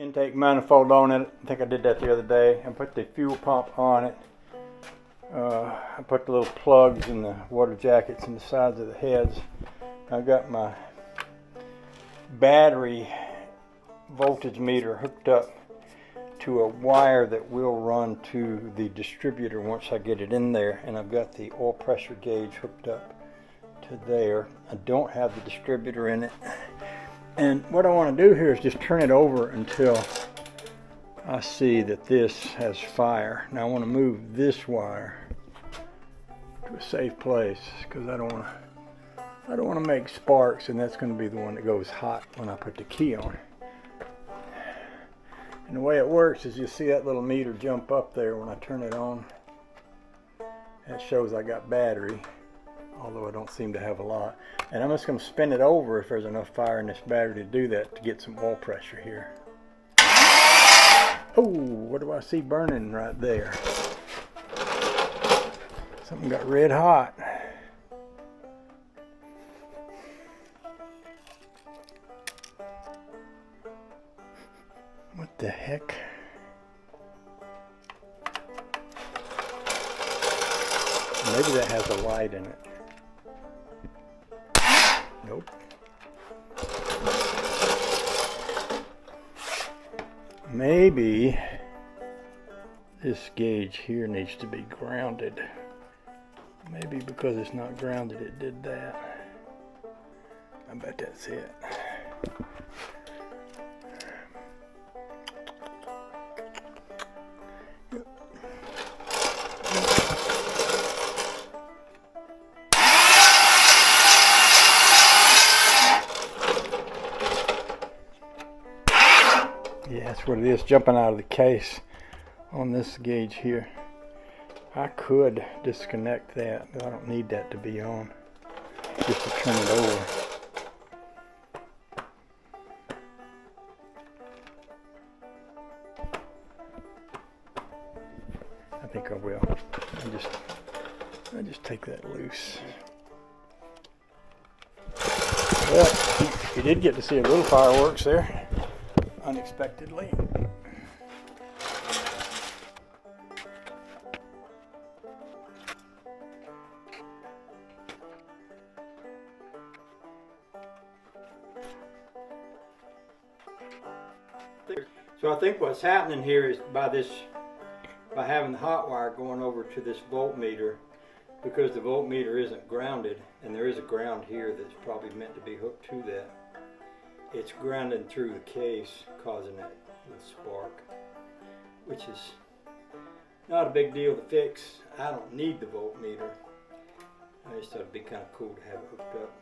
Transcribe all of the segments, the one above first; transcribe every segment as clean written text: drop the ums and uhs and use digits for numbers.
intake manifold on it. I think I did that the other day. I put the fuel pump on it. I put the little plugs in the water jackets in the sides of the heads. I got my battery voltage meter hooked up to a wire that will run to the distributor once I get it in there, and I've got the oil pressure gauge hooked up to there. I don't have the distributor in it, and what I want to do here is just turn it over until I see that this has fire. Now I want to move this wire to a safe place because I don't want to make sparks, and that's going to be the one that goes hot when I put the key on. And the way it works is you see that little meter jump up there when I turn it on. That shows I got battery, although I don't seem to have a lot. And I'm just going to spin it over if there's enough fire in this battery to do that, to get some oil pressure here. Oh, what do I see burning right there? Something got red hot. What the heck? Maybe that has a light in it. Nope. Maybe this gauge here needs to be grounded. Maybe because it's not grounded it did that. I bet that's it. Yeah, that's what it is, jumping out of the case on this gauge here. I could disconnect that, but I don't need that to be on, just to turn it over. I think I will. I just take that loose. Well, you did get to see a little fireworks there, unexpectedly. So I think what's happening here is by having the hot wire going over to this voltmeter, because the voltmeter isn't grounded, and there is a ground here that's probably meant to be hooked to that, it's grounding through the case, causing that little spark, which is not a big deal to fix. I don't need the voltmeter. I just thought it'd be kind of cool to have it hooked up.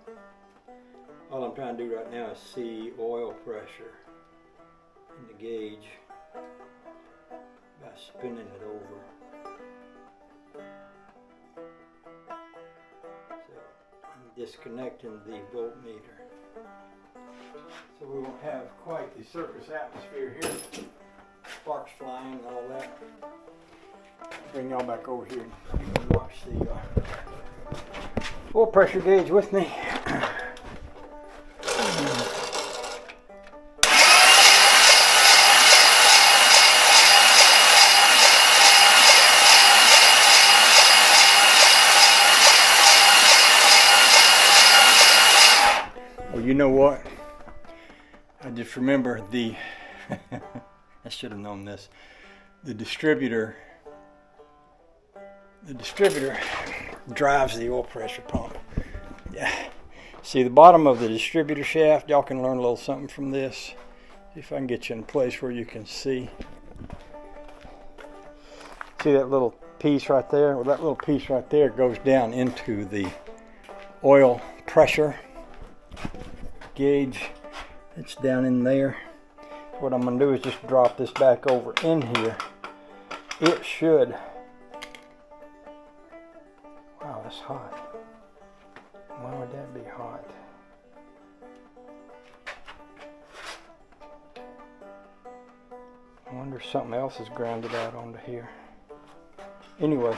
All I'm trying to do right now is see oil pressure in the gauge by spinning it over. So I'm disconnecting the voltmeter, so we won't have quite the circus atmosphere here. Sparks flying and all that. Bring y'all back over here and you can watch the oil pressure gauge with me. Well, you know what? I just remember I should have known this. The distributor drives the oil pressure pump. Yeah. See the bottom of the distributor shaft? Y'all can learn a little something from this. See if I can get you in a place where you can see. See that little piece right there? Well, that little piece right there goes down into the oil pressure gauge. It's down in there. What I'm going to do is just drop this back over in here. It should. Wow, that's hot. Why would that be hot? I wonder if something else is grounded out onto here. Anyway,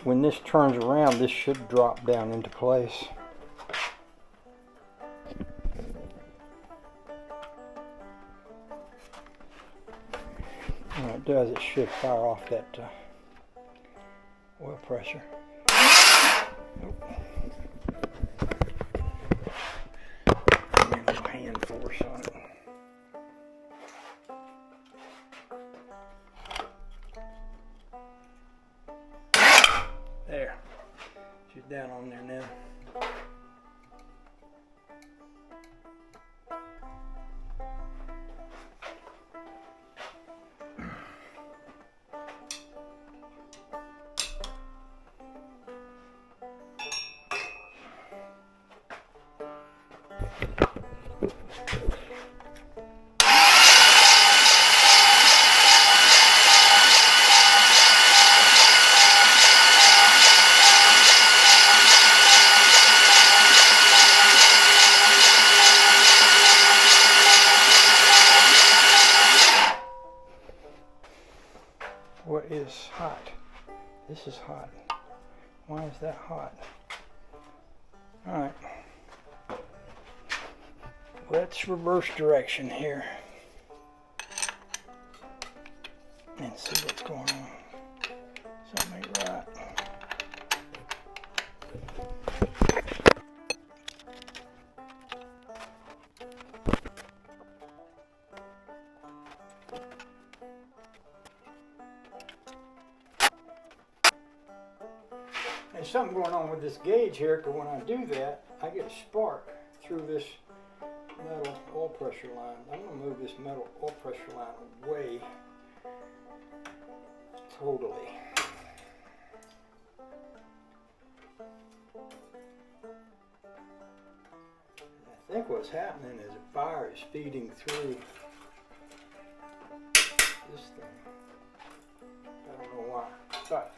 when this turns around, this should drop down into place. When it does, it should fire off that oil pressure. Nope. Give me a little hand force on it. There. She's down on there now. What is hot? This is hot. Why is that hot? Alright. Let's reverse direction here and see what's going on. Something ain't right. There's something going on with this gauge here, because when I do that, I get a spark through this metal oil pressure line. I'm going to move this metal oil pressure line away totally. I think what's happening is a fire is feeding through this thing. I don't know why, but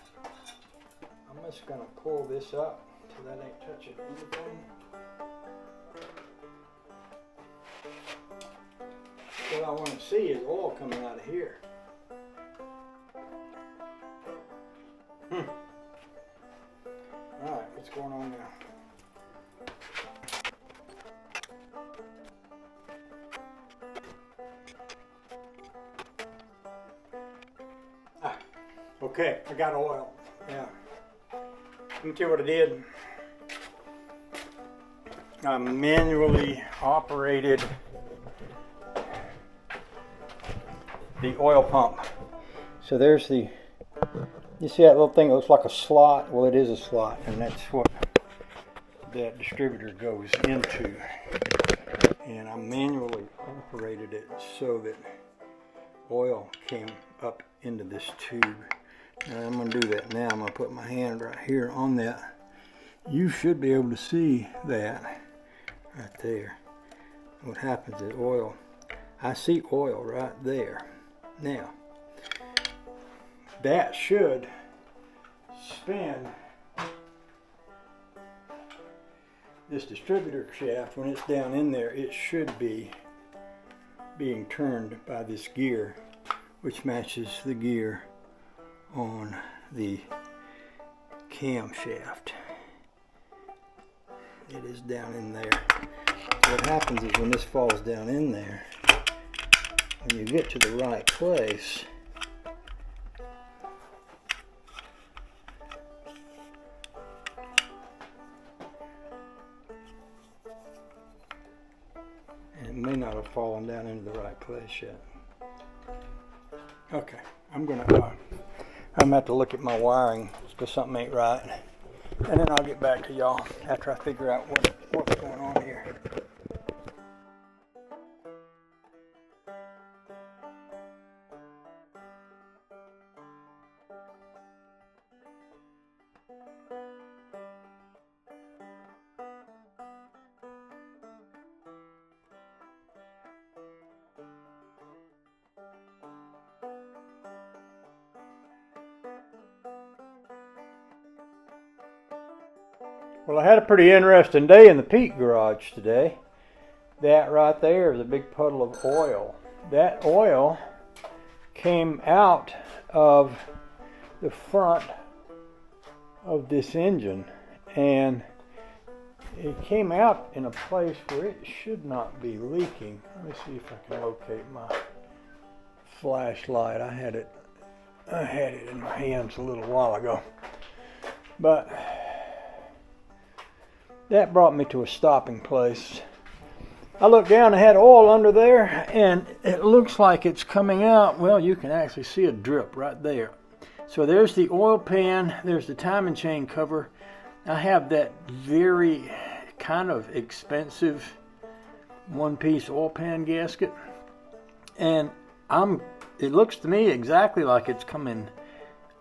I'm just going to pull this up so that ain't touching anything. What I want to see is oil coming out of here. Alright, what's going on now? Okay, I got oil. Yeah. Let me tell you what I did. I manually operated the oil pump. So there's the, you see that little thing that looks like a slot? Well, it is a slot, and that's what that distributor goes into. And I manually operated it so that oil came up into this tube. Now I'm going to do that now. I'm going to put my hand right here on that. You should be able to see that right there. What happens is oil, I see oil right there. Now, that should spin this distributor shaft. When it's down in there, it should be being turned by this gear, which matches the gear on the camshaft. It is down in there. What happens is when this falls down in there, when you get to the right place, and it may not have fallen down into the right place yet. Okay, I'm gonna have to look at my wiring because something ain't right, and then I'll get back to y'all after I figure out what's going on here. Well, I had a pretty interesting day in the peat garage today. That right there is a big puddle of oil. That oil came out of the front of this engine, and it came out in a place where it should not be leaking. Let me see if I can locate my flashlight. I had it in my hands a little while ago. But that brought me to a stopping place. I looked down and had oil under there, and it looks like it's coming out. Well, you can actually see a drip right there. So there's the oil pan, there's the timing chain cover. I have that very kind of expensive one-piece oil pan gasket, and it looks to me exactly like it's coming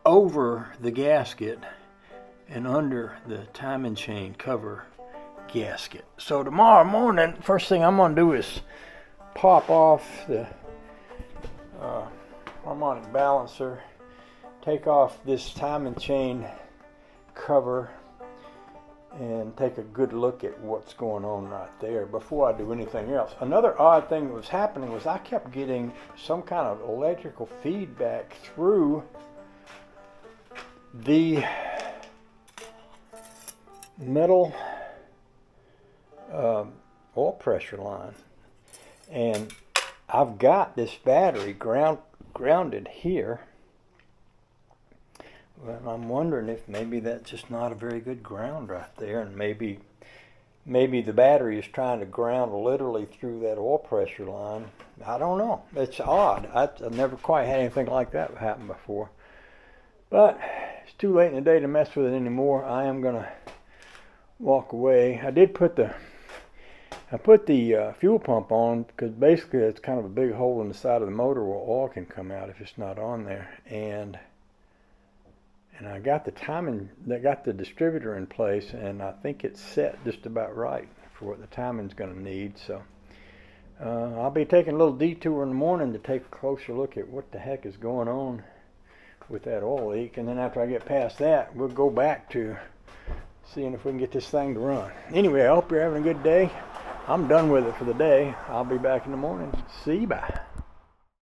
over the gasket and under the timing chain cover gasket. So tomorrow morning, first thing I'm going to do is pop off the harmonic balancer, take off this timing chain cover, and take a good look at what's going on right there before I do anything else. Another odd thing that was happening was I kept getting some kind of electrical feedback through the metal oil pressure line, and I've got this battery grounded here. Well, I'm wondering if maybe that's just not a very good ground right there, and maybe the battery is trying to ground literally through that oil pressure line. I don't know. It's odd. I've never quite had anything like that happen before. But it's too late in the day to mess with it anymore. I am gonna walk away. I put the fuel pump on because basically it's kind of a big hole in the side of the motor where oil can come out if it's not on there. And I got the distributor in place, and I think it's set just about right for what the timing's going to need. So I'll be taking a little detour in the morning to take a closer look at what the heck is going on with that oil leak, and then after I get past that, we'll go back to seeing if we can get this thing to run. Anyway, I hope you're having a good day. I'm done with it for the day. I'll be back in the morning. See you. Bye.